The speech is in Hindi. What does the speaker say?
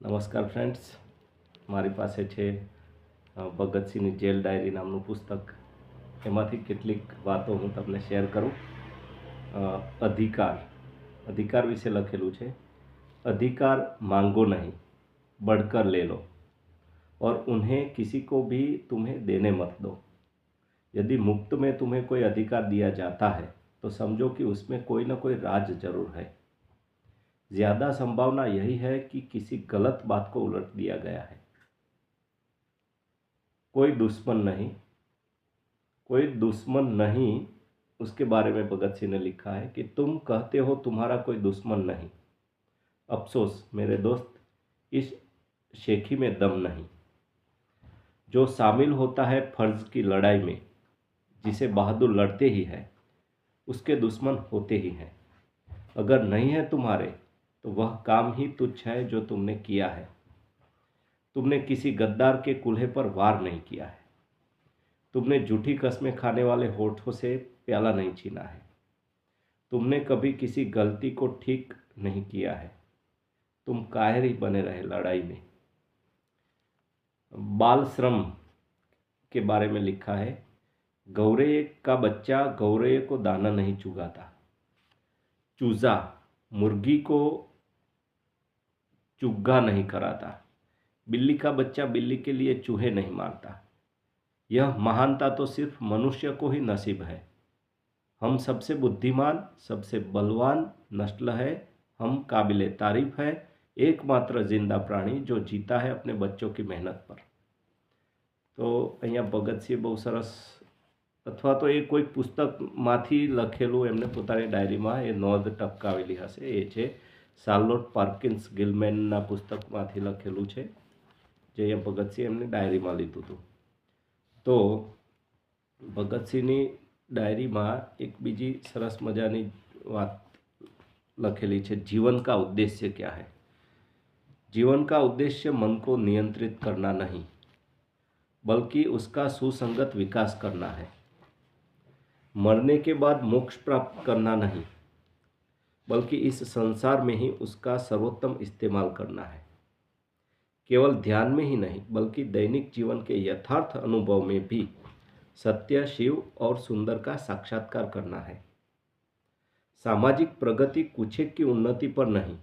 નમસ્કાર ફ્રેન્ડ્સ, મારી પાસે છે ભગતસિંહની જેલ ડાયરી નામનું પુસ્તક. એમાંથી કેટલીક વાતો હું તમને શેર કરું. અધિકાર વિશે લખેલું છે. अधिकार मांगो नहीं, बढ़कर ले लो और उन्हें किसी को भी तुम्हें देने मत दो. यदि मुफ्त में तुम्हें कोई अधिकार दिया जाता है तो समझो कि उसमें कोई ना कोई राज जरूर है. ज़्यादा संभावना यही है कि किसी गलत बात को उलट दिया गया है. कोई दुश्मन नहीं, उसके बारे में भगत सिंह ने लिखा है कि तुम कहते हो तुम्हारा कोई दुश्मन नहीं. अफसोस मेरे दोस्त, इस शेखी में दम नहीं. जो शामिल होता है फर्ज की लड़ाई में, जिसे बहादुर लड़ते ही है, उसके दुश्मन होते ही हैं. अगर नहीं है तुम्हारे तो वह काम ही तुच्छ है जो तुमने किया है. तुमने किसी गद्दार के कूल्हे पर वार नहीं किया है. तुमने झूठी कस्में खाने वाले होठों से प्याला नहीं छीना है. तुमने कभी किसी गलती को ठीक नहीं किया है. तुम कायर ही बने रहे लड़ाई में. बाल श्रम के बारे में लिखा है, गौरैया का बच्चा गौरैया को दाना नहीं चुगाता. चूजा मुर्गी को चुग्गा नहीं कराता. बिल्ली का बच्चा बिल्ली के लिए चूहे नहीं मारता. यह महानता तो सिर्फ मनुष्य को ही नसीब है. हम सबसे बुद्धिमान, सबसे बलवान नस्ल है. हम काबिले तारीफ है. एकमात्र जिंदा प्राणी जो जीता है अपने बच्चों की मेहनत पर. तो अहींया भगतसिंह बहु सरस, अथवा तो ये कोई पुस्तकमांथी लखेલું એમને પોતાની ડાયરીમાં એ નોંધ ટપકાવેલી હશે. એ છે શાર્લોટ પાર્કિન્સ ગિલમેનના પુસ્તકમાંથી લખેલું છે, જે અહીંયા ભગતસિંહ એમની ડાયરીમાં લીધું હતું. તો ભગતસિંહની ડાયરીમાં એક બીજી સરસ મજાની વાત લખેલી છે, जीवन का उद्देश्य क्या है. जीवन का उद्देश्य मन को नियंत्रित करना नहीं, बल्कि उसका सुसंगत विकास करना है. मरने के बाद मोक्ष प्राप्त करना नहीं, बल्कि इस संसार में ही उसका सर्वोत्तम इस्तेमाल करना है. केवल ध्यान में ही नहीं, बल्कि दैनिक जीवन के यथार्थ अनुभव में भी सत्य, शिव और सुंदर का साक्षात्कार करना है. सामाजिक प्रगति कुछेक की उन्नति पर नहीं,